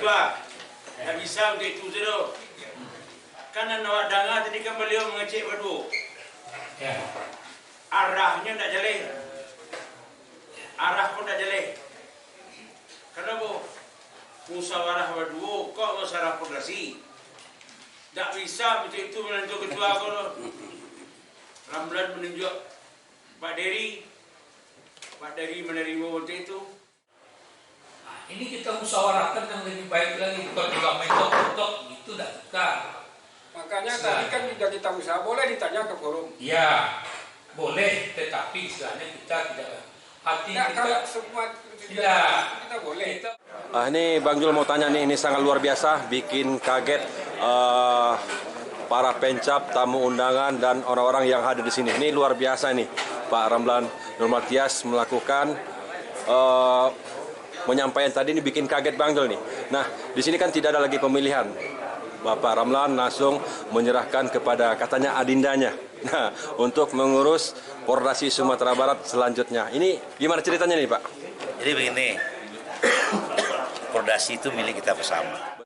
ketua. Tak bisa untuk itu saja. Karena nawak dengar tadi kan beliau mengecek berdua. Ya. Arahnya tak jelek. Arah pun tak jelek. Kenapa? Musyawarah berdua kok masalah fondasi. Tak bisa untuk itu menentu ketua kalau Ramlan menunjuk Pak Dery menerima untuk itu. Ini kita musyawarahkan yang lebih baik lagi, bukan juga mentok-mentok gitu dah bukan. Makanya tadi kan sudah kita usaha, boleh ditanya ke forum. Ya, boleh, tetapi istilahnya kita tidak hati Tidak, kita kalau semua tidak kita boleh. Ini Bang Jul mau tanya nih, ini sangat luar biasa, bikin kaget para pencap, tamu undangan dan orang-orang yang hadir di sini. Ini luar biasa nih, Pak Ramlan Nurmatias melakukan menyampaikan tadi ini bikin kaget Bang Jul nih. Nah, di sini kan tidak ada lagi pemilihan. Bapak Ramlan langsung menyerahkan kepada katanya adindanya. Nah, untuk mengurus Pordasi Sumatera Barat selanjutnya. Ini gimana ceritanya nih, Pak? Jadi begini, Pordasi itu milik kita bersama.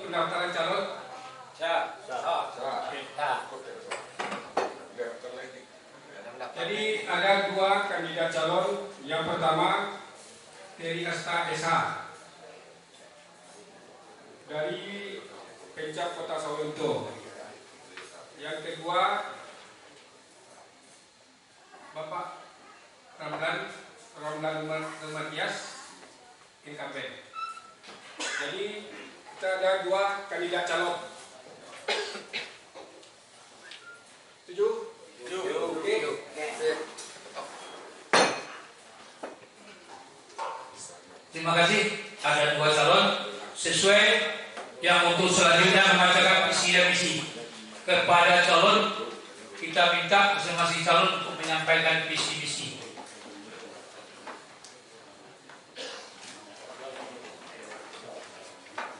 Pendaftaran calon. Jadi ada dua kandidat calon. Yang pertama Terry Asta SH dari Pencap Kota Sawalunto. Yang kedua Bapak Ramlan Nurmatias incumbent. Jadi kita ada dua kandidat calon. Setuju? Setuju. Oke. Terima kasih. Ada dua calon sesuai yang untuk selanjutnya membacakan visi dan misi kepada calon. Kita minta masing-masing calon untuk menyampaikan visi misi.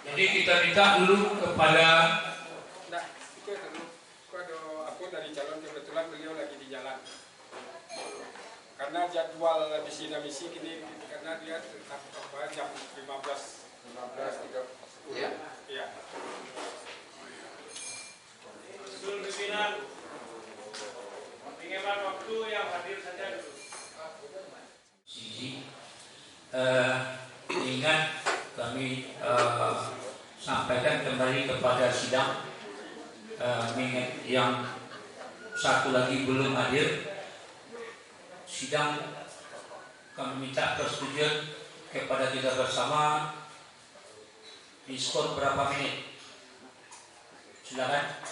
Jadi kita minta dulu kepada Aku dari calon, kebetulan beliau lagi di jalan. Karena jadwal visi dan misi ini karena dia tetap jam 15.30. Iya. Usul pimpinan menghemat waktu yang hadir saja dulu. Ingat kami sampaikan kembali kepada sidang yang satu lagi belum hadir. Sidang kami minta persetujuan kepada kita bersama. Diskon berapa menit? Silakan.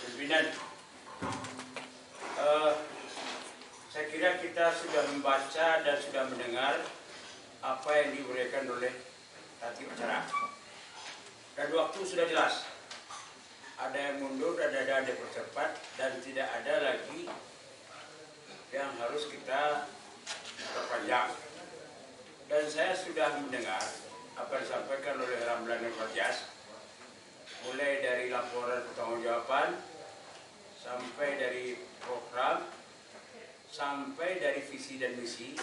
Pimpinan, saya kira kita sudah membaca dan sudah mendengar apa yang diuraikan oleh tatip acara. Dan waktu sudah jelas. Ada yang mundur, ada yang dipercepat, dan tidak ada lagi yang harus kita perpanjang. Dan saya sudah mendengar apa yang disampaikan oleh Ramlan Nurmatias, mulai dari laporan pertanggungjawaban, sampai dari program, sampai dari visi dan misi,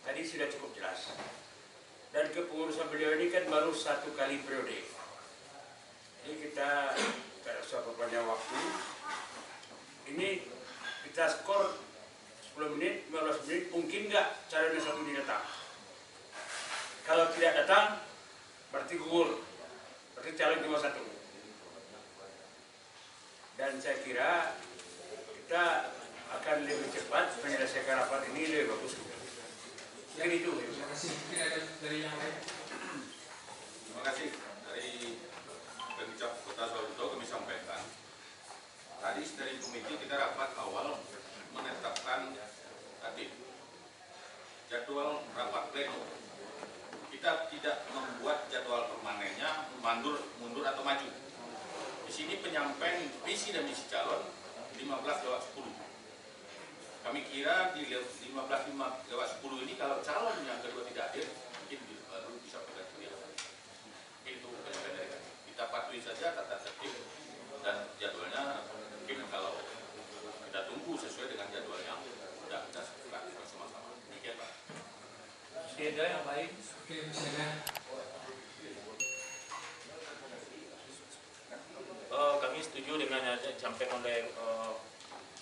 tadi sudah cukup jelas. Dan kepengurusan beliau ini kan baru 1 kali periode. Jadi kita sepanjang waktu. Ini kita skor 10 menit, 15 menit, mungkin nggak calon yang satu ini datang. Kalau tidak datang, berarti gugur, berarti calon cuma satu. Dan saya kira kita akan lebih cepat menyelesaikan rapat ini lebih bagus. Yang itu. Terima kasih. Mungkin ada dari yang lain. Terima kasih. Dari Pemkab Kota Sawalunto kami sampaikan. Tadi dari komite kita rapat awal menetapkan tadi jadwal rapat pleno. Kita tidak membuat jadwal permanennya mundur atau maju. Di sini penyampaian visi dan misi calon 15/10. Kami kira di 15/10 ini kalau calon yang kedua tidak hadir, mungkin baru bisa berganti. Itu penyampaian dari kami. Kita patuhi saja tata tertib dan jadwalnya. Mungkin kalau kita tunggu sesuai dengan jadwal yang sudah kita sepakati bersama-sama. Demikian Pak. Masih ada yang lain? Oke, masih ada. Kami setuju dengan yang disampaikan oleh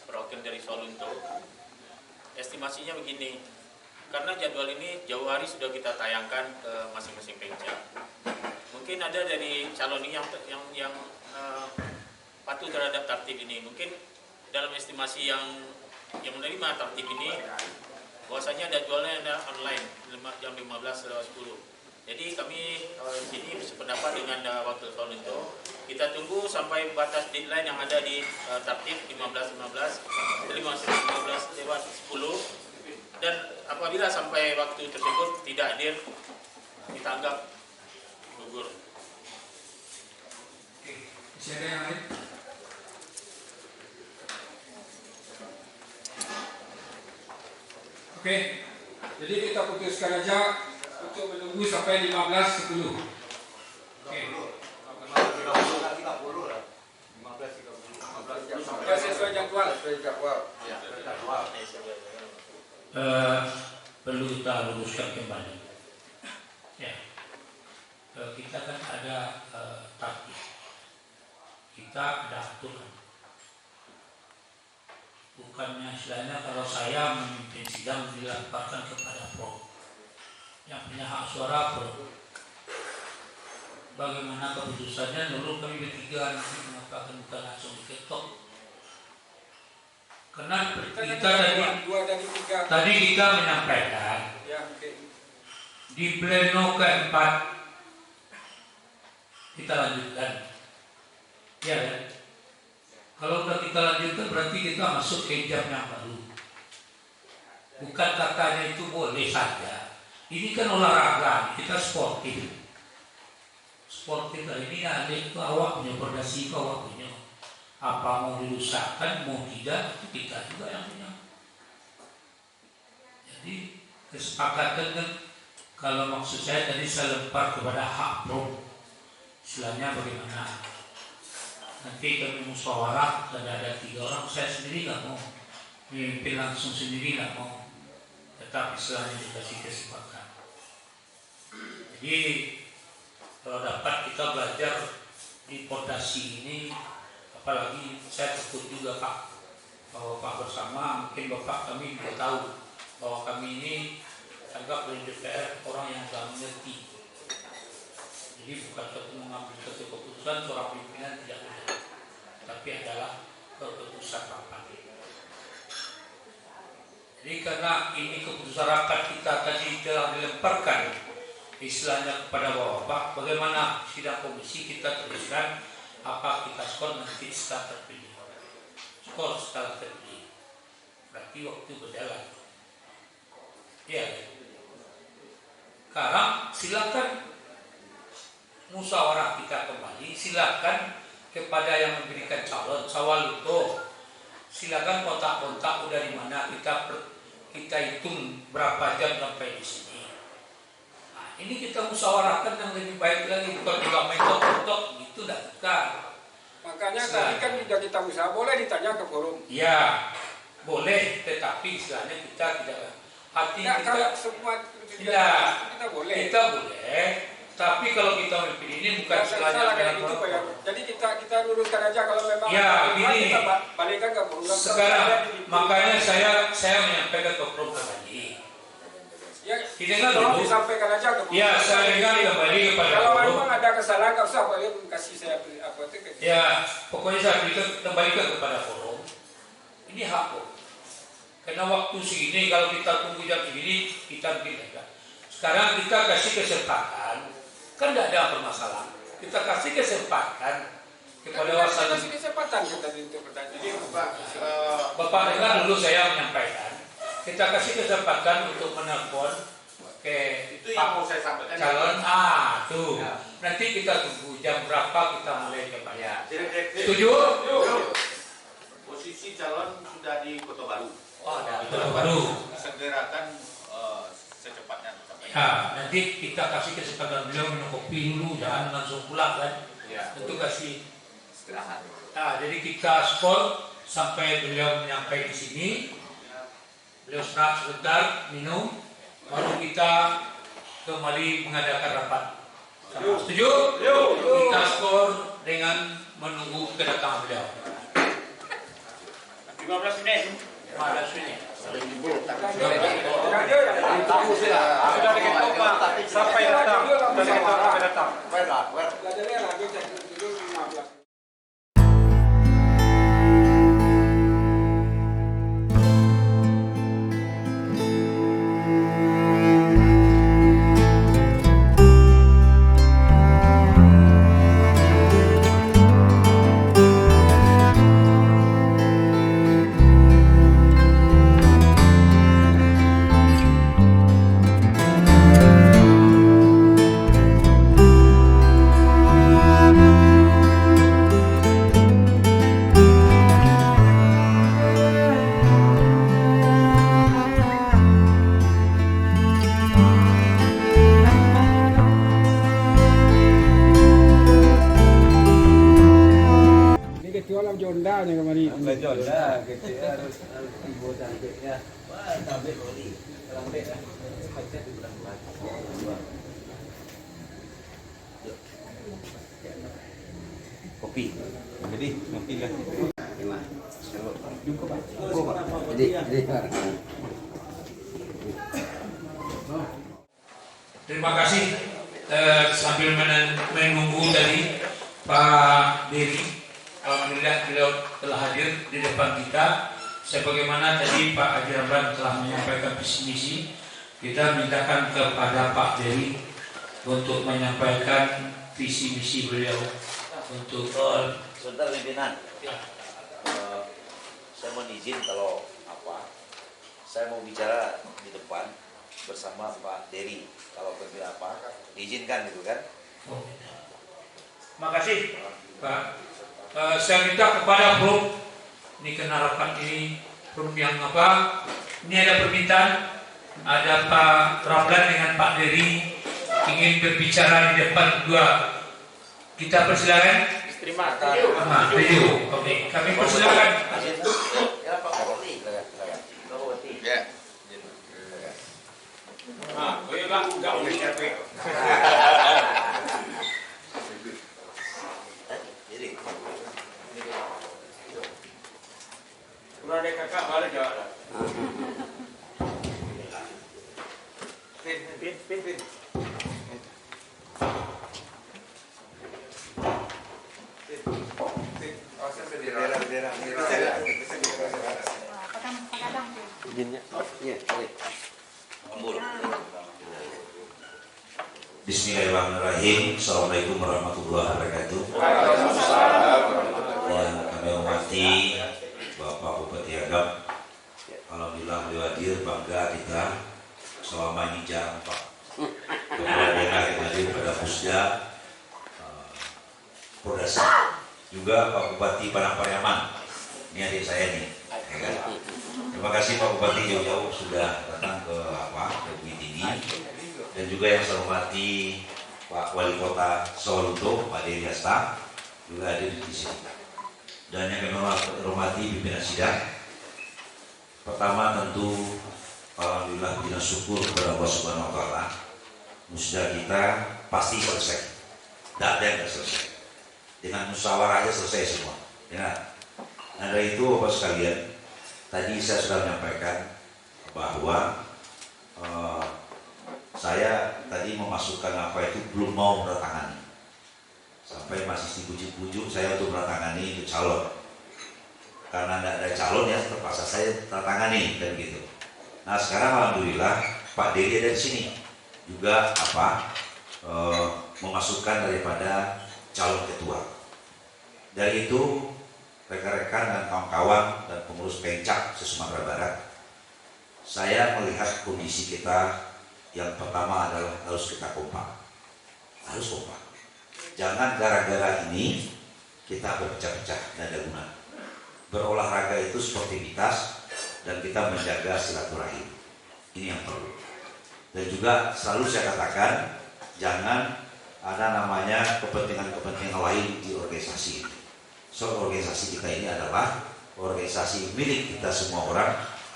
perwakilan dari Sawalunto. Estimasinya begini, karena jadwal ini jauh hari sudah kita tayangkan ke masing-masing pemkab. Mungkin ada dari calon ini yang patuh terhadap tertib ini. Mungkin dalam estimasi yang menerima tertib ini, bahwasanya jadwalnya ada online jam 15:10. Jadi kami di sini sependapat dengan Wakil Sawalunto. Kita tunggu sampai batas deadline yang ada di tertib 15:10 dan apabila sampai waktu tersebut tidak hadir, kita anggap gugur. Oke, masih ada yang lain? Oke, jadi kita putuskan aja untuk menunggu sampai 15:10. Oke. Sesuai jadwal. Perlu kita luruskan kembali. Ya, kita kan ada taktik, kita ada aturan. Bukannya istilahnya kalau saya memimpin sidang dilaporkan kepada Pro yang punya hak suara Pro. Bagaimana keputusannya? Dulu kami bertiga nanti mengatakan bukan langsung diketok. Karena kita tadi kita menyampaikan di pleno keempat kita lanjutkan, ya kan? Kalau sudah kita lanjutkan berarti kita masuk ke jam yang baru. Bukan katanya itu boleh saja. Ini kan olahraga, kita sportif. Sportif ini ada itu awak punya, pondasi awak punya. Apa mau dirusakkan, mau tidak, itu kita juga yang punya. Jadi kesepakatan kan, kalau maksud saya tadi saya lempar kepada hak Pro. Istilahnya bagaimana? Nanti kami musyawarah dan ada 3 orang, saya sendiri nggak mau memimpin langsung sendiri, nggak mau. Tetapi istilahnya dikasih kesempatan. Jadi kalau dapat kita belajar di pondasi ini. Apalagi saya takut juga Pak, bahwa Pak bersama mungkin Bapak kami tidak tahu bahwa kami ini anggap dari DPR orang yang tidak mengerti. Jadi bukan satu mengambil satu keputusan seorang pimpinan tidak ada, tapi adalah keputusan rapat. Jadi karena ini keputusan rapat kita tadi telah dilemparkan istilahnya kepada Bapak, bagaimana sidang komisi kita tuliskan apa kita skor nanti setelah terpilih. Skor setelah terpilih berarti waktu berjalan. Ya. Sekarang silakan musyawarah kita kembali. Silakan kepada yang memberikan calon Sawalunto. Silakan kontak-kontak udah di mana, kita hitung berapa jam sampai di sini. Nah, ini kita musyawarahkan yang lebih baik lagi, bukan juga mentok-mentok gitu dah. Makanya tadi kan sudah kita usaha, boleh ditanya ke forum. Ya, boleh, tetapi istilahnya kita tidak hati Tidak, kita kalau semua tidak, kita boleh. kita boleh, tapi kalau kita memimpin ini bukan istilahnya kayak gitu Pak ya. Jadi kita kita luruskan aja kalau memang Ya, gini. kita balikkan ke program. Sekarang makanya saya menyampaikan ke program tadi. Ya, Didengar tolong dulu. disampaikan aja ke Ya, saya dengar kembali kepada kalau forum. memang ada kesalahan nggak usah balik kasih saya apa itu. Ya, pokoknya saya berikan kembalikan kepada forum. Ini hak kok. Karena waktu segini kalau kita tunggu jam segini kita tidak. Sekarang kita kasih kesempatan, kan tidak ada permasalahan. Kita kasih kesempatan kepada Kita wasan. kasih kesempatan kita untuk bertanya. Jadi Pak, Bapak dengar dulu saya menyampaikan. Kita kasih kesempatan untuk menelpon ke itu yang mau saya sampaikan. calon tuh. Nanti kita tunggu jam berapa kita mulai kembali. Setuju? Posisi calon sudah di Kota Baru. Oh, ada itu baru. Segerakan secepatnya. Ya, nanti kita kasih kesempatan beliau minum kopi dulu, jangan langsung pulang kan. Ya. Tentu kasih Istirahat. Nah, jadi kita skor sampai beliau menyampaikan di sini. Beliau sebentar minum, baru kita kembali mengadakan rapat. Setuju? Kita skor dengan menunggu kedatangan beliau. 15 menit. 15 menit. Sudah diketok Pak, sampai datang. Sampai datang. Belajarnya lagi cek dulu 15. Jondanya kemarin. Jonda gitu ya, harus ibu cantiknya. Wah, cantik loli. Cantik ya. Kopi. Jadi kopi kan. Gimana? Cukup Pak. Cukup Pak. Jadi. Terima kasih. Sambil menunggu tadi Pak Dery. Alhamdulillah beliau telah hadir di depan kita. Sebagaimana tadi Pak Haji Ramlan telah menyampaikan visi misi, kita mintakan kepada Pak Dery untuk menyampaikan visi misi beliau untuk. Sebentar pimpinan. Saya mohon izin kalau saya mau bicara di depan bersama Pak Dery. Kalau pimpinan diizinkan gitu kan? Makasih Pak. Saya minta kepada Bro, ini kena rapat ini Bro yang ini ada permintaan, ada Pak Ramlan dengan Pak Dery ingin berbicara di depan berdua. Kita persilakan. Terima Setuju. Oke, kami persilakan. Ya Pak Bupati. Ya. Bang, enggak boleh capek. Jadi. Kurang ada kakak balik jawab. Pin. Bismillahirrahmanirrahim. Assalamualaikum warahmatullahi wabarakatuh. Yang kami hormati Bapak Bupati Agam, alhamdulillah beliau hadir, bangga kita selama ini jarang Pak Kepala Daerah yang hadir pada Pusda Prodasa, juga Pak Bupati Padang Pariaman. Ini adik saya nih, ya kan? Terima kasih Pak Bupati jauh-jauh sudah datang ke Bukit Tinggi, dan juga yang saya hormati Pak Wali Kota Solo, Pak Dery Hasta, juga hadir di sini. Dan yang kami hormati pimpinan sidang. Pertama tentu alhamdulillah kita syukur kepada Allah Subhanahu wa taala. Musda kita pasti selesai. Tidak ada yang selesai. dengan musyawarah aja selesai semua. Ya. Nah dari itu Bapak sekalian, tadi saya sudah menyampaikan bahwa saya tadi memasukkan apa itu belum mau menandatangani. Sampai masih dibujuk-bujuk saya untuk menandatangani itu calon. Karena tidak ada calon ya terpaksa saya tangani dan gitu. Nah sekarang alhamdulillah Pak Dedi ada di sini juga memasukkan daripada calon ketua. Dari itu rekan-rekan dan kawan-kawan dan pengurus Pencak se-Sumatera Barat, saya melihat kondisi kita yang pertama adalah harus kita kompak, harus kompak. Jangan gara-gara ini kita berpecah-pecah, tidak ada guna. Berolahraga itu sportivitas dan kita menjaga silaturahim. Ini yang perlu. Dan juga selalu saya katakan jangan ada namanya kepentingan-kepentingan lain di organisasi ini. So organisasi kita ini adalah organisasi milik kita semua orang,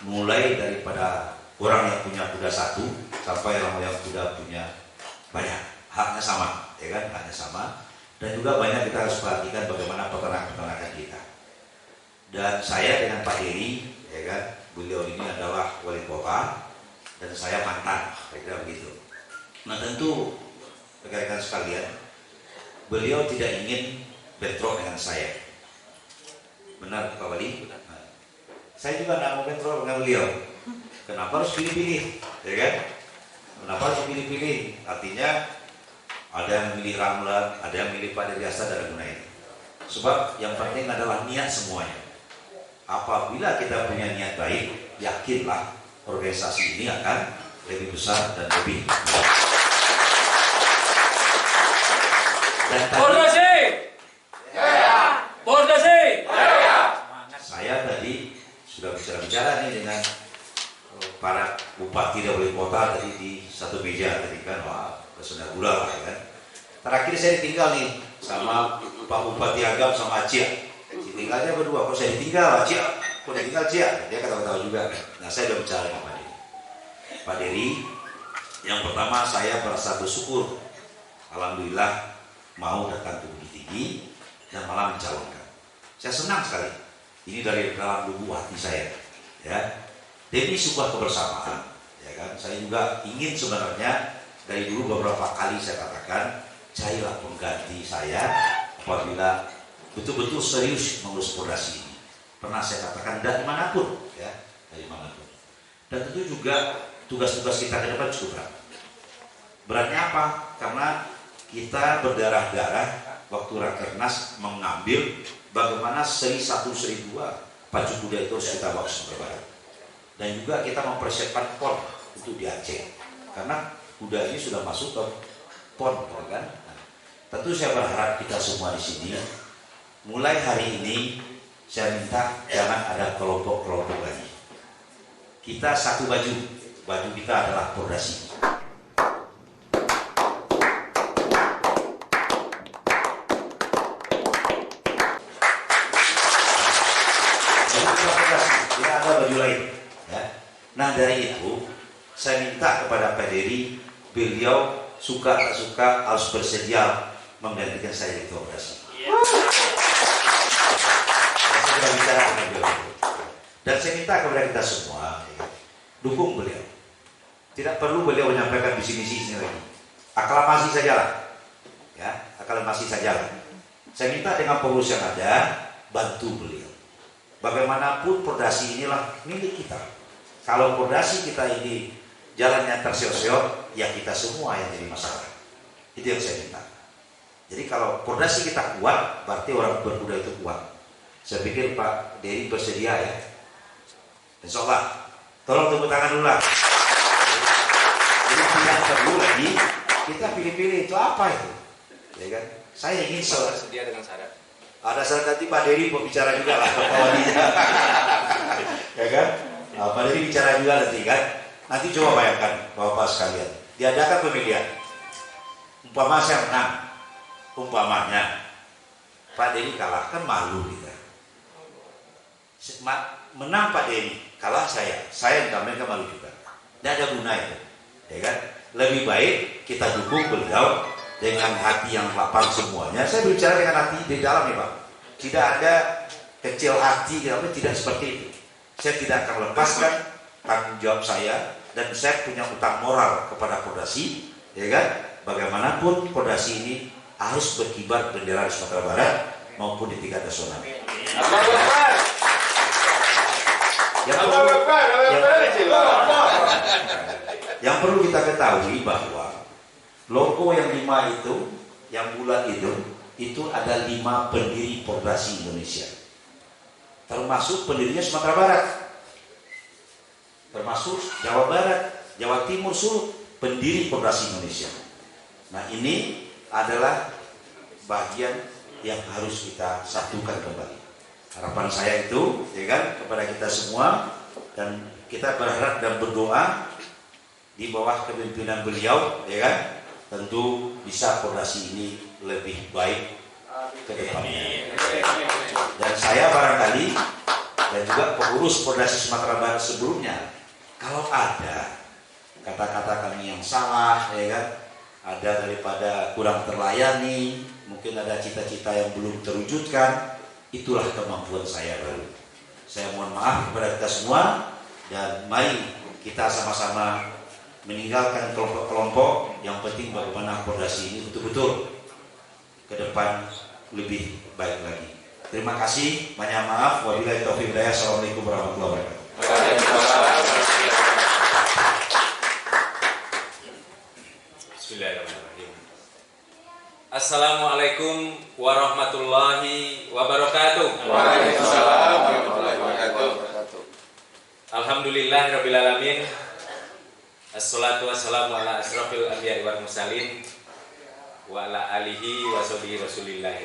mulai daripada orang yang punya kuda satu sampai orang yang kuda punya banyak, haknya sama, ya kan, haknya sama. Dan juga banyak kita harus perhatikan bagaimana peternak-peternakan kita. Dan saya dengan Pak Heri, ya kan, beliau ini adalah wali kota dan saya mantan, kira-kira begitu. Nah tentu rekan-rekan sekalian, beliau tidak ingin bentrok dengan saya. Benar Pak Wali? Nah, saya juga tidak mau bentrok dengan beliau. Kenapa harus pilih-pilih, ya kan? Kenapa harus pilih-pilih? Artinya ada yang milih Ramlan, ada yang milih Pak Dedi Hasan dan Gunai. Sebab yang penting adalah niat semuanya. Apabila kita punya niat baik, yakinlah organisasi ini akan lebih besar dan lebih. Dan Pordasi! Pordasi! Saya tadi sudah bicara-bicara nih dengan para bupati dan wali kota tadi di satu meja tadi kan, wah kesana gula lah kan. Terakhir saya ditinggal nih sama Pak Bupati Agam sama Cia. Tinggalnya berdua, kok saya ditinggal Cia, kok ditinggal Cia, dia ketawa-ketawa juga. Nah saya udah bicara dengan Pak Dedi. Pak Dedi, yang pertama saya merasa bersyukur, alhamdulillah mau datang ke Bukit Tinggi dan malah mencalonkan. Saya senang sekali. Ini dari dalam lubuk hati saya. Ya, demi sebuah kebersamaan. Ya kan, saya juga ingin sebenarnya dari dulu beberapa kali saya katakan, carilah pengganti saya apabila betul-betul serius mengurus Pordasi ini. Pernah saya katakan dari manapun, ya, dari manapun. Dan tentu juga tugas-tugas kita ke depan cukup berat. Beratnya apa? Karena kita berdarah-darah waktu Rakernas mengambil bagaimana seri 1, seri 2 pacu kuda itu harus kita bawa ke Sumatera Barat. Dan juga kita mempersiapkan PON untuk di Aceh. Karena kuda ini sudah masuk ke PON, kan? Nah, tentu saya berharap kita semua di sini mulai hari ini saya minta jangan ada kelompok-kelompok lagi. Kita satu baju kita adalah Pordasi. Tidak ada baju lain. Ya. Nah dari itu saya minta kepada Pak Dedi, beliau suka tak suka harus bersedia menggantikan saya di Pordasi. Saya bicara dengan beliau. Dan saya minta kepada kita semua, ya, dukung beliau. Tidak perlu beliau menyampaikan visi misi lagi. Aklamasi sajalah, ya, aklamasi sajalah. Saya minta dengan pengurus yang ada bantu beliau. Bagaimanapun Pordasi inilah milik kita. Kalau Pordasi kita ini jalannya terseok-seok, ya kita semua yang jadi masalah. Itu yang saya minta. Jadi kalau Pordasi kita kuat, berarti orang berkuda itu kuat. Saya pikir Pak Dedi bersedia ya. Insya Allah. Tolong tepuk tangan dulu lah. Jadi tidak perlu lagi kita pilih-pilih itu apa itu, ya kan? Saya ingin sedia dengan syarat. Ada syarat nanti Pak Dedi bicara juga lah, ya kan? Nah, Pak Dedi bicara juga nanti kan? Nanti coba bayangkan Bapak sekalian, diadakan pemilihan. Umpama saya menang, umpamanya Pak Dedi kalah, kan malu kita. Menang Pak Dedi, kalah saya mereka malu juga. Tidak ada guna itu, ya kan? Lebih baik kita dukung beliau dengan hati yang lapang semuanya. Saya berbicara dengan hati di dalam ya Pak. Tidak ada kecil hati, tidak seperti itu. Saya tidak akan lepaskan tanggung jawab saya, dan saya punya utang moral kepada Pordasi, ya kan? Bagaimanapun Pordasi ini harus berkibar bendera di Sumatera Barat maupun di tingkat nasional. Yang perlu kita ketahui bahwa logo yang 5 itu, yang bulat itu ada 5 pendiri Pordasi Indonesia. Termasuk pendirinya Sumatera Barat, termasuk Jawa Barat, Jawa Timur, Sulut, pendiri Pordasi Indonesia. Nah, ini adalah bagian yang harus kita satukan kembali. Harapan saya itu, ya kan, kepada kita semua, dan kita berharap dan berdoa di bawah kepemimpinan beliau, ya kan, tentu bisa Pordasi ini lebih baik ke depannya. Dan saya barangkali dan juga pengurus Pordasi Sumatera Barat sebelumnya, kalau ada kata-kata kami yang salah, ya kan, ada daripada kurang terlayani, mungkin ada cita-cita yang belum terwujudkan, itulah kemampuan saya baru. Saya mohon maaf kepada kita semua, dan mari kita sama-sama meninggalkan kelompok-kelompok. Yang penting bagaimana Pordasi ini betul-betul ke depan lebih baik lagi. Terima kasih, banyak maaf. Wabillahi taufiq hidayah. Assalamualaikum warahmatullahi wabarakatuh. Bismillahirrahmanirrahim. Assalamualaikum warahmatullahi wabarakatuh. Waalaikumsalam warahmatullahi wabarakatuh. Alhamdulillahirabbil alamin. Assalatu wassalamu ala asrofil anbiya'i wal mursalin wa ala alihi wa sahbihi rasulillah.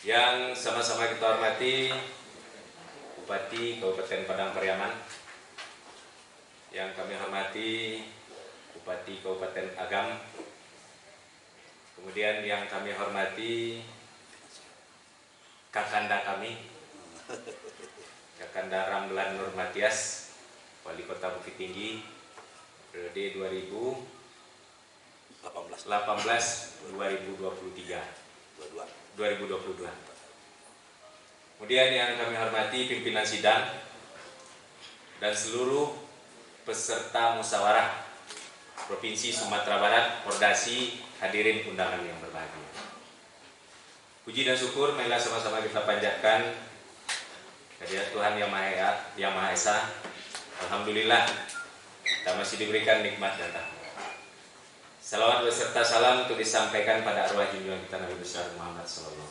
Yang sama-sama kita hormati Bupati Kabupaten Padang Pariaman, yang kami hormati Bupati Kabupaten Agam, kemudian yang kami hormati Kakanda kami, Kakanda Ramlan Nur Matias, Wali Kota Bukit Tinggi, periode 2018-2022. Kemudian yang kami hormati pimpinan sidang dan seluruh peserta musyawarah Provinsi Sumatera Barat, Pordasi, hadirin undangan yang berbahagia. Puji dan syukur marilah sama-sama kita panjatkan kehadirat Tuhan Yang Maha Esa. Alhamdulillah kita masih diberikan nikmat dan rahmat. Salawat beserta salam untuk disampaikan pada arwah junjungan kita Nabi besar Muhammad SAW.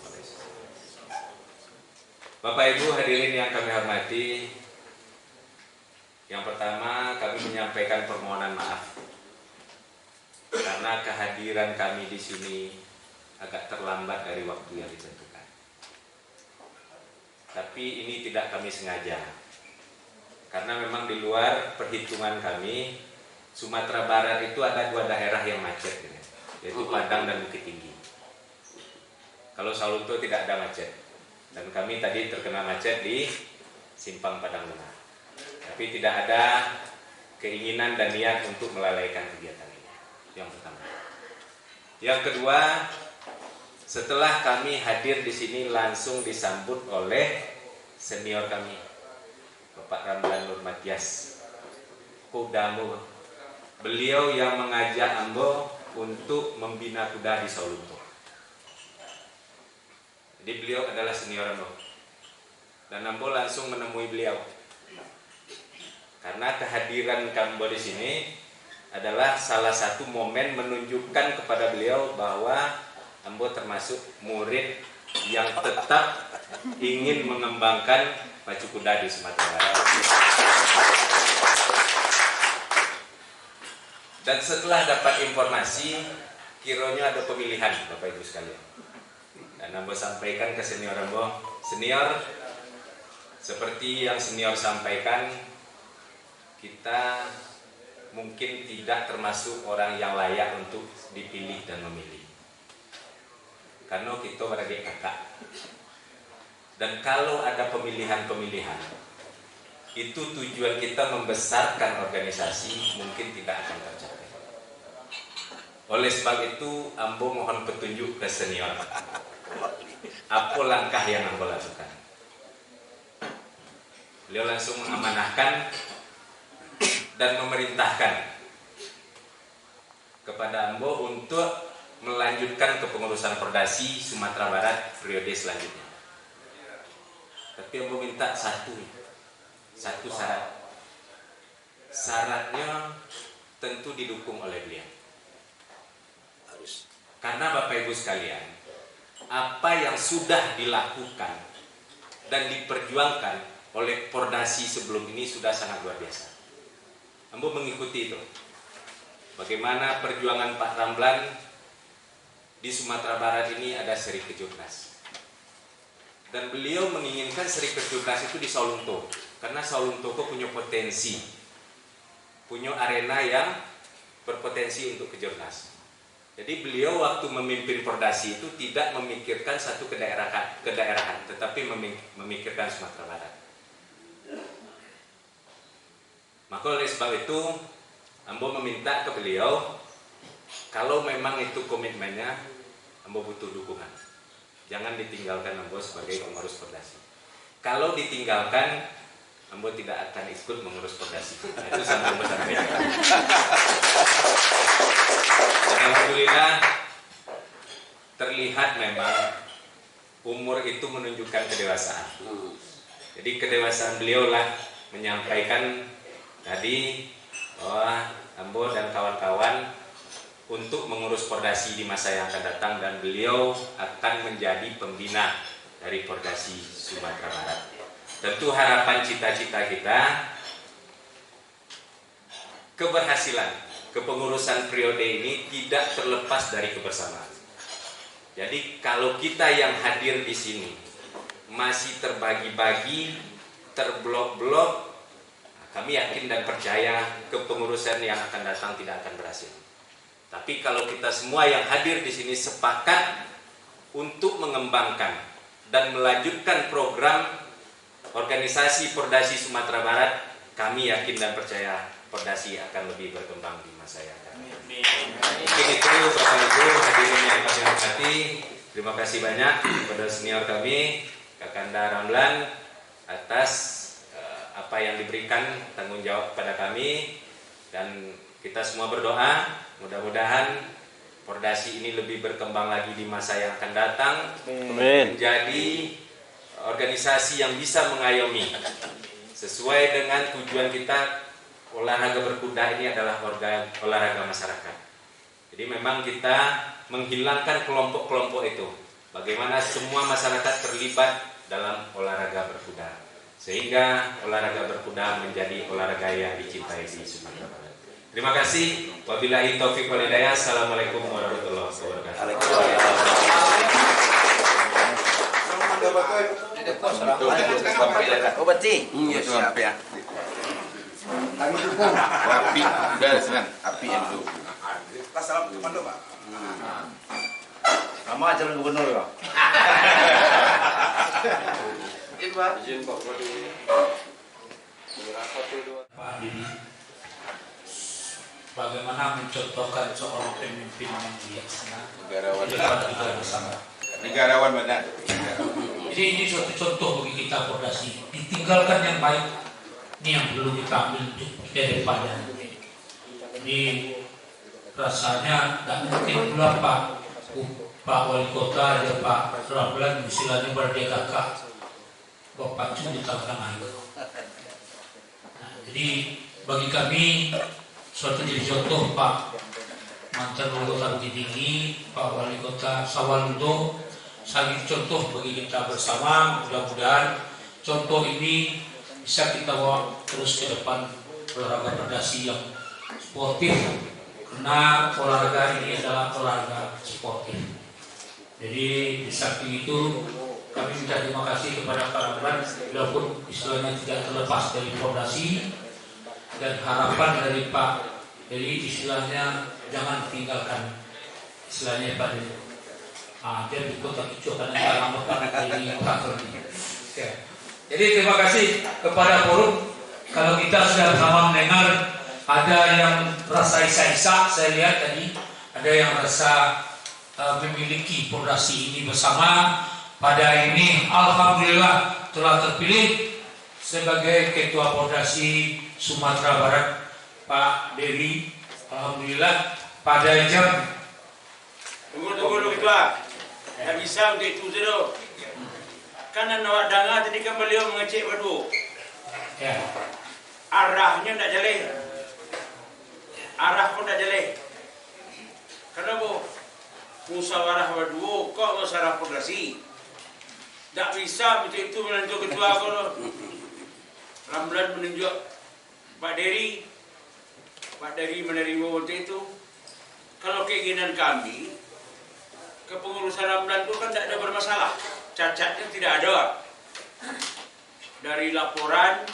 Bapak Ibu hadirin yang kami hormati, yang pertama kami menyampaikan permohonan maaf karena kehadiran kami di sini agak terlambat dari waktu yang ditentukan. Tapi ini tidak kami sengaja, karena memang di luar perhitungan kami, Sumatera Barat itu ada 2 daerah yang macet, yaitu Padang dan Bukit Tinggi. Kalau Sauluto tidak ada macet, dan kami tadi terkena macet di Simpang Padang Lunak. Tapi tidak ada keinginan dan niat untuk melalaikan kegiatan ini. Yang pertama. Yang kedua, setelah kami hadir di sini langsung disambut oleh senior kami, Bapak Ramlan Nur Matias, Kudamu. Beliau yang mengajak Ambo untuk membina kuda di Sauluto. Jadi beliau adalah senior Ambo, dan Ambo langsung menemui beliau. Karena kehadiran Ambo di sini adalah salah satu momen menunjukkan kepada beliau bahwa Ambo termasuk murid yang tetap ingin mengembangkan pacu kuda di Sumatera Barat. Dan setelah dapat informasi, kiranya ada pemilihan Bapak Ibu sekalian. Dan Ambo sampaikan ke senior Ambo, senior, seperti yang senior sampaikan, kita mungkin tidak termasuk orang yang layak untuk dipilih dan memilih. Karena kita sebagai kakak. Dan kalau ada pemilihan-pemilihan, itu tujuan kita membesarkan organisasi mungkin tidak akan tercapai. Oleh sebab itu, Ambo mohon petunjuk ke senior. Apa langkah yang Ambo lakukan? Beliau langsung mengamanahkan dan memerintahkan kepada Ambo untuk melanjutkan kepengurusan Pordasi Sumatera Barat periode selanjutnya. Tapi Ambo minta satu syarat. Syaratnya tentu didukung oleh beliau. Karena Bapak Ibu sekalian, apa yang sudah dilakukan dan diperjuangkan oleh Pordasi sebelum ini sudah sangat luar biasa. Ambo mengikuti itu. Bagaimana perjuangan Pak Ramlan di Sumatera Barat ini ada seri Kejurnas. Dan beliau menginginkan seri Kejurnas itu di Saulunto. Karena Saulunto punya potensi, punya arena yang berpotensi untuk Kejurnas. Jadi beliau waktu memimpin Pordasi itu tidak memikirkan satu kedaerahan, tetapi memikirkan Sumatera Barat. Maka oleh sebab itu, Ambo meminta ke beliau, kalau memang itu komitmennya, Ambo butuh dukungan. Jangan ditinggalkan Ambo sebagai pengurus Pordasi. Kalau ditinggalkan, Ambo tidak akan ikut mengurus Pordasi. Itu sampai sampaikan. Dan alhamdulillah terlihat memang umur itu menunjukkan kedewasaan. Jadi kedewasaan beliau lah menyampaikan tadi bahwa Ambo dan kawan-kawan untuk mengurus Pordasi di masa yang akan datang, dan beliau akan menjadi pembina dari Pordasi Sumatera Barat. Tentu harapan cita-cita kita keberhasilan kepengurusan periode ini tidak terlepas dari kebersamaan. Jadi kalau kita yang hadir di sini masih terbagi-bagi, terblok-blok, kami yakin dan percaya kepengurusan yang akan datang tidak akan berhasil. Tapi kalau kita semua yang hadir di sini sepakat untuk mengembangkan dan melanjutkan program organisasi Pordasi Sumatera Barat, kami yakin dan percaya Pordasi akan lebih berkembang di masa yang akan datang. Mungkin itu Bapak Ibu hadirin yang kami hormati. Terima kasih banyak kepada senior kami, Kakanda Ramlan, atas apa yang diberikan tanggung jawab kepada kami, dan kita semua berdoa mudah-mudahan Pordasi ini lebih berkembang lagi di masa yang akan datang. Amin. Menjadi organisasi yang bisa mengayomi sesuai dengan tujuan kita. Olahraga berkuda ini adalah olahraga masyarakat. Jadi memang kita menghilangkan kelompok-kelompok itu. Bagaimana semua masyarakat terlibat dalam olahraga berkuda, sehingga olahraga berkuda menjadi olahraga yang dicintai di Sumatera Barat. Terima kasih. Wabillahi taufiq wal hidayah. Assalamualaikum warahmatullahi wabarakatuh. Oh, betul. Iya, siap ya. Kami dukung. Api, beres kan? Api yang dulu. Salam komando Pak. Sama calon gubernur Pak. Izin Pak. Izin Pak. Pak Didi, bagaimana mencontohkan seorang pemimpin yang bijaksana, Negarawan benar. Jadi ini suatu contoh bagi kita Pordasi. Ditinggalkan yang baik, ini yang perlu kita ambil untuk ke depannya. Jadi rasanya tidak mungkin pula Pak Wali Kota ya Pak Ramlan istilahnya berdia kakak Bapak itu di tengah-tengah itu. Jadi bagi kami suatu jadi contoh Pak mantan Wali Kota Bukit Tinggi, Pak Wali Kota Sawalundo, sangat contoh bagi kita bersama. Mudah-mudahan contoh ini bisa kita bawa terus ke depan olahraga Pordasi yang sportif, karena olahraga ini adalah olahraga sportif. Jadi di samping itu kami minta terima kasih kepada Pak Ramlan, walaupun istilahnya tidak terlepas dari Pordasi, dan harapan dari Pak, jadi istilahnya jangan tinggalkan istilahnya Pak Dedi. Dia di kota Kicau karena lama Pak jadi kantor ini. Jadi terima kasih kepada forum. Kalau kita sudah bersama mendengar ada yang rasa isa-isa, saya lihat tadi ada yang rasa memiliki pordasi ini bersama. Pada ini alhamdulillah telah terpilih sebagai Ketua Pordasi Sumatera Barat Pak Dery. Alhamdulillah pada jam Tunggu Ketua. Tak bisa untuk itu dulu. Karena nawak danga tadi kan beliau mengecek berdua. ya. Arahnya tak jelek. Arah pun tak jelek. Kenapa? Musyawarah berdua kok musyawarah pordasi. Tak bisa betul itu menunjuk ketua kalau Ramlan menunjuk Pak Dery. Pak Dery menerima waktu itu. Kalau keinginan kami, kepengurusan Ramlan itu kan tidak ada bermasalah. Cacatnya tidak ada. Dari laporan,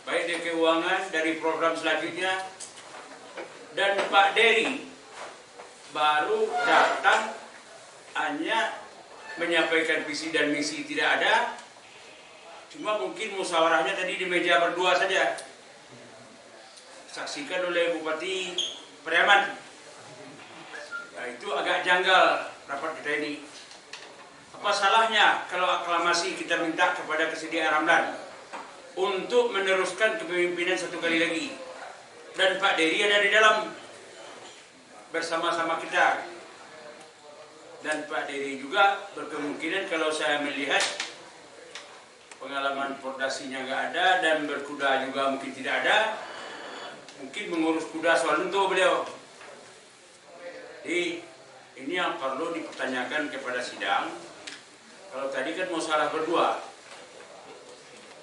baik dari keuangan, dari program selanjutnya. Dan Pak Dery baru datang hanya menyampaikan visi dan misi tidak ada. Cuma mungkin musyawarahnya tadi di meja berdua saja. Saksikan oleh Bupati Pariaman. Nah, itu agak janggal rapat kita ini. Apa salahnya kalau aklamasi kita minta kepada kesediaan Ramlan untuk meneruskan kepemimpinan satu kali lagi. Dan Pak Dery ada di dalam bersama-sama kita. Dan Pak Dery juga berkemungkinan kalau saya melihat pengalaman pordasinya nggak ada dan berkuda juga mungkin tidak ada. Mungkin mengurus kuda soal untuk beliau. Jadi ini yang perlu dipertanyakan kepada sidang. Kalau tadi kan mau salah berdua.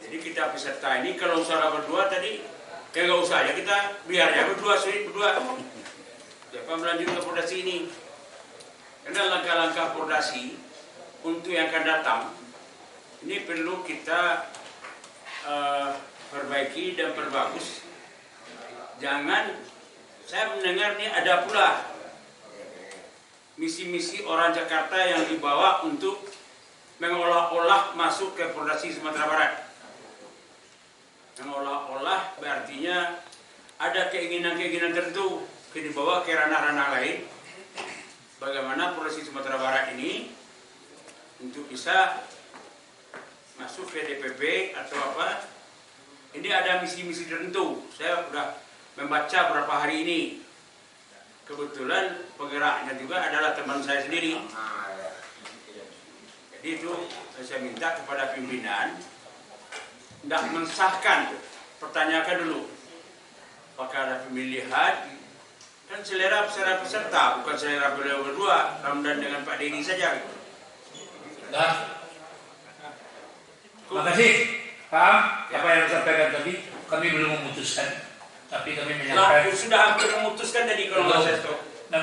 Jadi kita peserta ini kalau salah berdua tadi ya nggak usah ya kita biarnya berdua sulit berdua. Siapa melanjut ke pordasi ini? Karena langkah-langkah pordasi untuk yang akan datang ini perlu kita perbaiki dan perbagus. Jangan, saya mendengar ini ada pula misi-misi orang Jakarta yang dibawa untuk mengolah-olah masuk ke Pordasi Sumatera Barat. Mengolah-olah berartinya ada keinginan-keinginan tertentu dibawa ke ranah-ranah lain. Bagaimana Pordasi Sumatera Barat ini untuk bisa masuk ke DPP atau apa? Ini ada misi-misi tertentu. Saya sudah membaca beberapa hari ini. Kebetulan penggeraknya juga adalah teman saya sendiri. Jadi itu saya minta kepada pimpinan tidak mensahkan, pertanyakan dulu apakah ada pemilihan dan selera peserta, bukan selera beliau berdua, Ramdan dengan Pak Dery saja. Nah, terima kasih. Paham apa yang disampaikan tadi? Kami belum memutuskan, tapi kami menyampaikan. Sudah hampir memutuskan tadi kalau nggak saya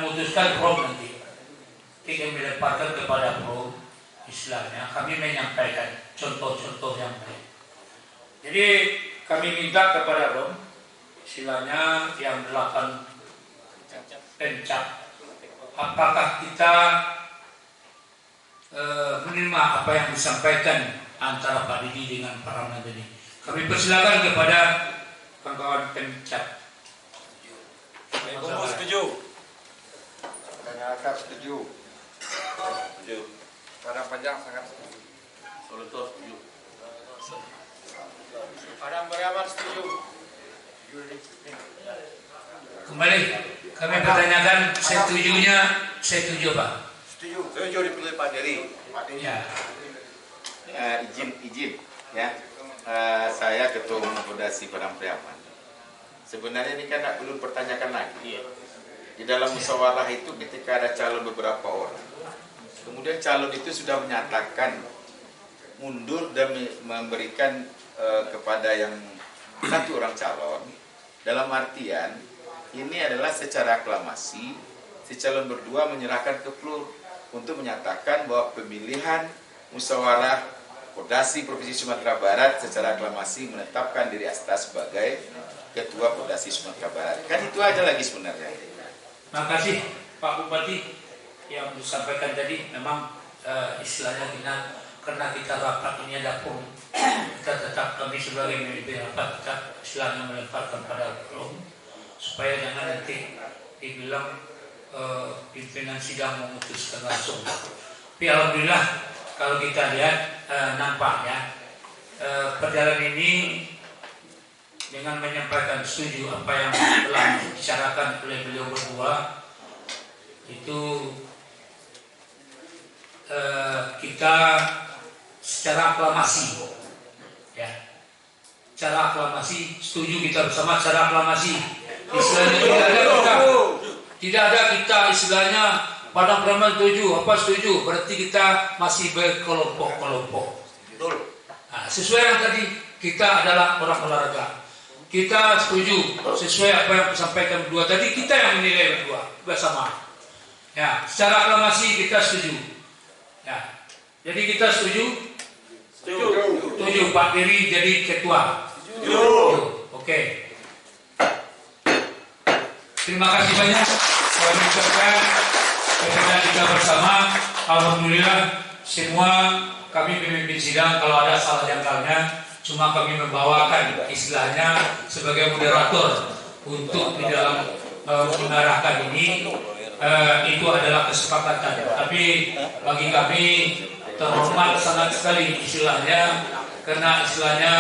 memutuskan Prof nanti. Kami melemparkan kepada Prof istilahnya. Kami menyampaikan contoh-contoh yang baik. Jadi kami minta kepada Prof istilahnya yang 8 pencap. Apakah kita menerima apa yang disampaikan antara Pak Didi dengan Pak Ramlan tadi? Kami persilakan kepada kawan-kawan pencap. Setuju. Tanyakan setuju. Setuju. Padang Panjang sangat setuju. Solutor setuju. Padang Pariaman setuju. Kembali kami pertanyakan setujunya, setuju Pak. Setuju. Setuju dipilih Pak Dery. Ya. Izin ya. Saya Ketua Umum Pordasi Padang Pariaman. Sebenarnya ini kan tidak perlu pertanyakan lagi. Di dalam musyawarah itu ketika ada calon beberapa orang, kemudian calon itu sudah menyatakan mundur dan memberikan kepada yang satu orang calon. Dalam artian ini adalah secara aklamasi si calon berdua menyerahkan ke PLUR untuk menyatakan bahwa pemilihan musyawarah Pordasi Provinsi Sumatera Barat secara aklamasi menetapkan diri Asta sebagai Ketua Pordasi Sumatera Barat. Kan itu aja lagi sebenarnya. Terima kasih Pak Bupati yang disampaikan tadi. Memang istilahnya karena kita rapat ini ada forum, kita tetap kami sebagai memimpin rapat tetap istilahnya melemparkan pada forum supaya jangan nanti dibilang pimpinan sidang memutuskan langsung. Tapi alhamdulillah kalau kita lihat nampaknya perjalanan ini dengan menyampaikan setuju apa yang telah dibicarakan oleh beliau berdua itu kita secara aklamasi ya, secara aklamasi setuju kita bersama secara aklamasi. Istilahnya tidak ada kita istilahnya Padang Peraman setuju, apa setuju, berarti kita masih berkelompok-kelompok. Nah, sesuai yang tadi kita adalah orang olahraga. Kita setuju sesuai apa yang disampaikan berdua tadi, kita yang menilai berdua bersama. Ya, secara aklamasi kita setuju. Ya, jadi kita setuju. Setuju Pak Diri jadi ketua. Setuju. Oke. Terima kasih banyak. Saya mengucapkan kepada kita bersama. Alhamdulillah semua kami pemimpin sidang kalau ada salah jangkalnya cuma kami membawakan istilahnya sebagai moderator untuk di dalam mengarahkan ini itu adalah kesepakatan. Tapi bagi kami terhormat sangat sekali istilahnya karena istilahnya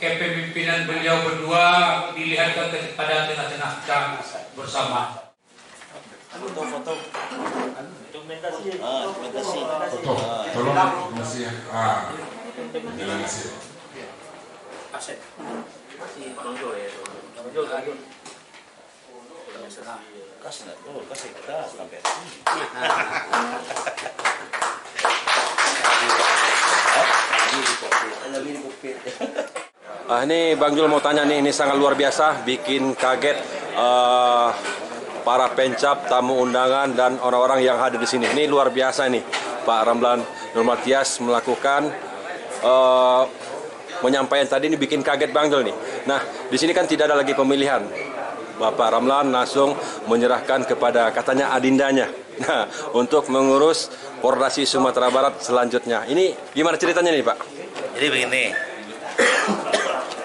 kepemimpinan beliau berdua dilihatkan kepada tengah-tengah kita bersama. Foto. Dokumentasi. Foto. Tolong masih jalan sih. Aset. Kasih kita sampai. Ini Bang Jul mau tanya nih, ini sangat luar biasa, bikin kaget para pencap, tamu undangan dan orang-orang yang hadir di sini. Ini luar biasa nih, Pak Ramlan Nur Mathias melakukan menyampaikan tadi ini bikin kaget Bang Jul nih. Nah, di sini kan tidak ada lagi pemilihan. Bapak Ramlan langsung menyerahkan kepada katanya adindanya. Nah, untuk mengurus Pordasi Sumatera Barat selanjutnya. Ini gimana ceritanya nih, Pak? Jadi begini,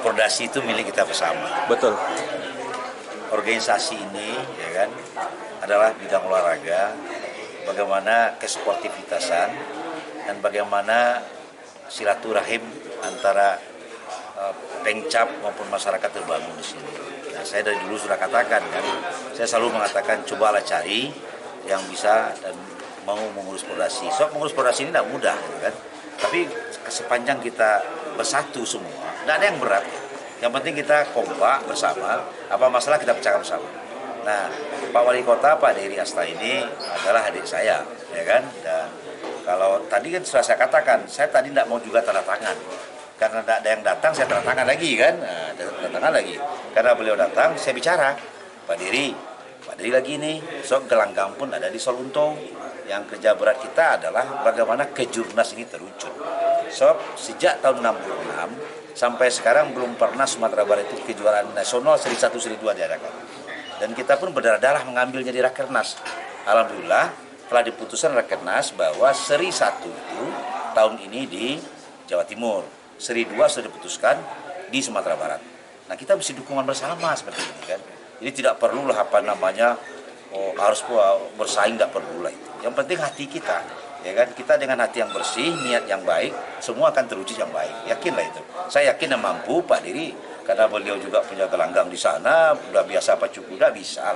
Pordasi itu milik kita bersama. Betul. Organisasi ini, ya kan, adalah bidang olahraga, bagaimana kesportivitasan dan bagaimana silaturahim antara pencap maupun masyarakat terbangun di sini. Nah, saya dari dulu sudah katakan kan, saya selalu mengatakan cobalah cari yang bisa dan mau mengurus Pordasi. So, mengurus Pordasi ini tidak mudah, kan? Tapi sepanjang kita bersatu semua, tidak ada yang berat. Yang penting kita kompak bersama, apa masalah kita pecahkan bersama. Nah, Pak Wali Kota, Pak Dery Asta ini adalah adik saya, ya kan? Dan kalau tadi kan sudah saya katakan, saya tadi tidak mau juga tanda tangan. Karena tidak ada yang datang, saya tanda tangan lagi kan? Nah, tanda tangan lagi. Karena beliau datang, saya bicara, Pak Dery lagi nih, so gelanggang pun ada di Solunto. Yang kerja berat kita adalah bagaimana kejurnas ini terwujud. So, sejak tahun 66 sampai sekarang belum pernah Sumatera Barat itu kejuaraan nasional seri 1, seri 2 diadakan. Dan kita pun berdarah-darah mengambilnya di Rakernas. Alhamdulillah telah diputuskan Rakernas bahwa seri 1 itu tahun ini di Jawa Timur. Seri 2 sudah diputuskan di Sumatera Barat. Nah, kita mesti dukungan bersama seperti ini kan. Jadi tidak perlulah apa namanya harus bersaing, tidak perlu lah itu. Yang penting hati kita, ya kan, kita dengan hati yang bersih, niat yang baik, semua akan terwujud yang baik. Yakinlah itu. Saya yakin yang mampu Pak Dery, karena beliau juga punya gelanggang di sana, udah biasa pacu kuda bisa,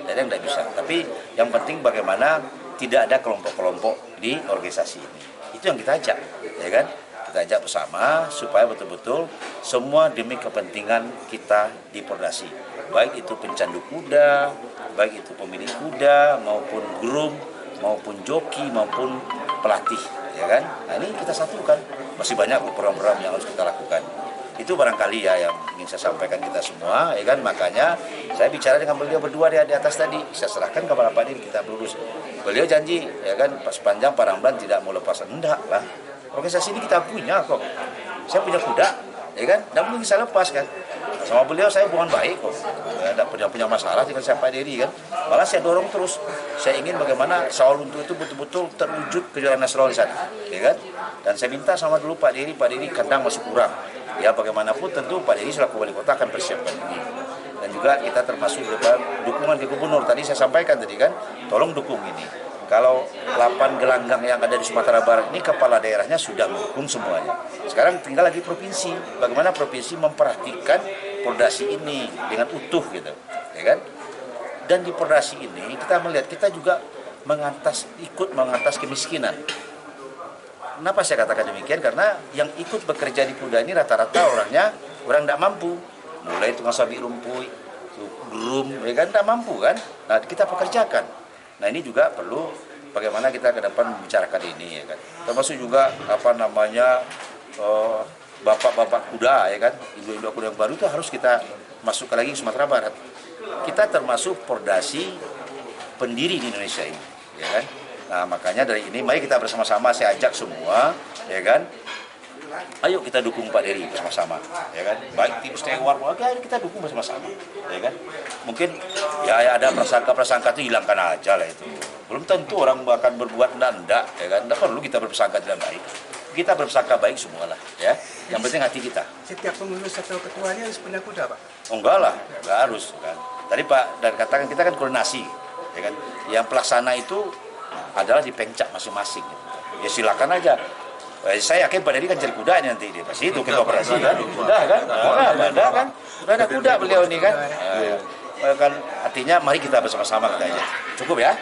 ada yang tidak bisa. Tapi yang penting bagaimana tidak ada kelompok-kelompok di organisasi ini. Itu yang kita ajak, ya kan? Kita ajak bersama supaya betul-betul semua demi kepentingan kita di Pordasi. Baik itu pencandu kuda, baik itu pemilik kuda, maupun groom, maupun joki, maupun pelatih, ya kan? Nah, ini kita satukan. Masih banyak program-program yang harus kita lakukan. Itu barangkali ya yang ingin saya sampaikan kita semua, ya kan? Makanya saya bicara dengan beliau berdua di atas tadi. Saya serahkan kepada Pak Dery, kita lurus. Beliau janji, ya kan, sepanjang Pak Ramlan tidak mau lepas, enggak lah. Organisasi ini kita punya kok. Saya punya kuda, ya kan? Dan mungkin saya lepas kan. Sama beliau saya hubungan baik kok. Tidak punya masalah dengan saya Pak Dery kan. Malah saya dorong terus. Saya ingin bagaimana Solunto itu betul-betul terwujud kejuaraan nasional di sana, ya kan? Dan saya minta sama dulu Pak Dery kandang masih kurang. Ya bagaimanapun tentu Pak Dery selaku wali kota akan persiapkan ini. Dan juga kita termasuk dukungan ke gubernur. Tadi saya sampaikan tadi kan, tolong dukung ini. Kalau 8 gelanggang yang ada di Sumatera Barat ini kepala daerahnya sudah mendukung semuanya. Sekarang tinggal lagi provinsi. Bagaimana provinsi memperhatikan pordasi ini dengan utuh gitu, ya kan? Dan di pordasi ini kita melihat kita juga ikut mengatas kemiskinan. Kenapa saya katakan demikian? Karena yang ikut bekerja di Kuda ini rata-rata orangnya orang tidak mampu. Mulai tukang sabik rumput, groom, ya kan tidak mampu kan? Nah kita pekerjakan. Nah ini juga perlu bagaimana kita ke depan membicarakan ini, ya kan. Termasuk juga bapak-bapak kuda, ya kan, ibu-ibu kuda yang baru itu harus kita masukkan lagi ke Sumatera Barat. Kita termasuk pordasi pendiri di Indonesia ini, ya kan. Nah makanya dari ini mari kita bersama-sama, saya ajak semua, ya kan. Ayo kita dukung Pak Dery bersama-sama, ya kan. Baik tim steward, ayo kita dukung bersama-sama, ya kan. Mungkin ya ada prasangka itu hilangkan aja lah itu. Belum tentu orang akan berbuat enggak, ya kan. Tidak perlu kita berprasangka tidak baik. Kita berprasangka baik semualah, ya. Yang penting hati kita. Setiap pengurus atau ketuanya harus punya kuda, Pak? Oh, enggak lah, enggak harus kan. Tadi Pak dan katakan kita kan koordinasi, ya kan. Yang pelaksana itu adalah di pencak masing-masing. Ya silakan aja. Saya yakin Pak Dery kan cari kuda nanti dia pasti itu ketua operasi kan, kuda kan, ada kan, udah ada kuda beliau ini kan, kan artinya mari kita bersama-sama kita aja, cukup ya.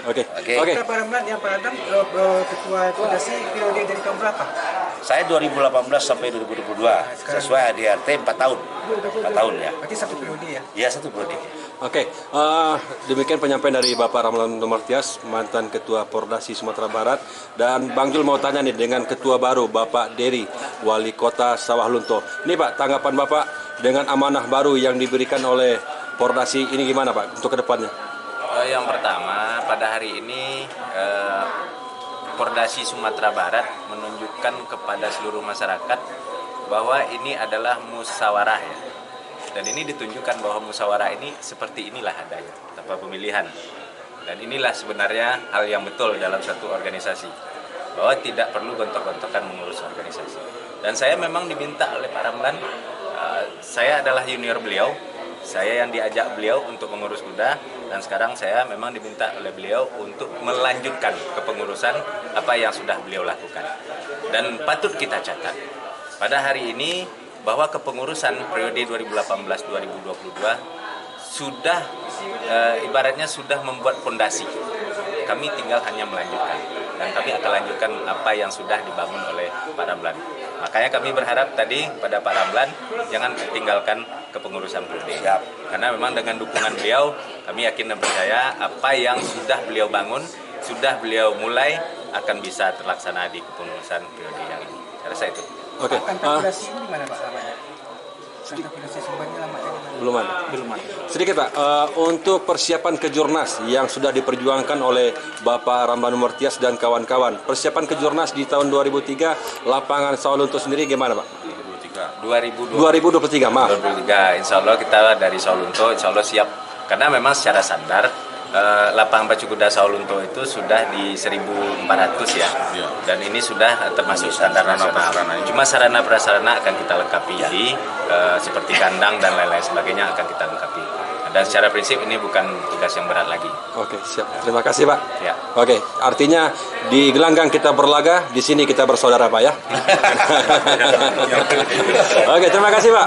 Oke. Pak Ramlan yang Pak Adam ketua fondasi periode dari tahun berapa? Saya 2018 sampai 2022 sesuai ADRT 4 tahun, 4 tahun ya. Berarti satu periode ya? Iya satu periode. Oke, demikian penyampaian dari Bapak Ramlan Numartias, mantan Ketua Pordasi Sumatera Barat. Dan Bang Jul mau tanya nih dengan Ketua baru Bapak Dery, Wali Kota Sawah Lunto. Ini Pak, tanggapan Bapak dengan amanah baru yang diberikan oleh Pordasi ini gimana Pak untuk kedepannya? Yang pertama, pada hari ini Pordasi Sumatera Barat menunjukkan kepada seluruh masyarakat bahwa ini adalah musyawarah ya. Dan ini ditunjukkan bahwa musyawarah ini seperti inilah adanya, tanpa pemilihan. Dan inilah sebenarnya hal yang betul dalam satu organisasi, bahwa tidak perlu gontok-gontokan mengurus organisasi. Dan saya memang diminta oleh Pak Ramlan, saya adalah junior beliau, saya yang diajak beliau untuk mengurus kuda, dan sekarang saya memang diminta oleh beliau untuk melanjutkan kepengurusan apa yang sudah beliau lakukan. Dan patut kita catat, pada hari ini bahwa kepengurusan periode 2018-2022 sudah ibaratnya sudah membuat fondasi. Kami tinggal hanya melanjutkan, dan kami akan lanjutkan apa yang sudah dibangun oleh Pak Ramlan. Makanya kami berharap tadi pada Pak Ramlan jangan tinggalkan kepengurusan periode. Karena memang dengan dukungan beliau, kami yakin dan percaya apa yang sudah beliau bangun, sudah beliau mulai akan bisa terlaksana di kepengurusan periode yang ini. Saya rasa itu. Oke. Kantapilasi ini gimana Pak namanya? Kantapilasi sumbernya namanya gimana? Belum ada. Sedikit Pak, untuk persiapan Kejurnas yang sudah diperjuangkan oleh Bapak Ramlan Numartias dan kawan-kawan, persiapan Kejurnas di tahun 2003, lapangan Sawah Lunto sendiri gimana Pak? 2023, maaf. 2023, insya Allah kita dari Sawah Lunto, insya Allah siap. Karena memang secara standar, lapangan pacu kuda Sawah Lunto itu sudah di 1.400 ya, dan ini sudah termasuk standar nasional. Cuma sarana prasarana akan kita lengkapi, seperti kandang dan lain-lain sebagainya akan kita lengkapi. Dan secara prinsip ini bukan tugas yang berat lagi. Oke, siap. Terima kasih Pak. Ya. Oke, artinya di gelanggang kita berlaga, di sini kita bersaudara Pak ya. Oke, terima kasih Pak.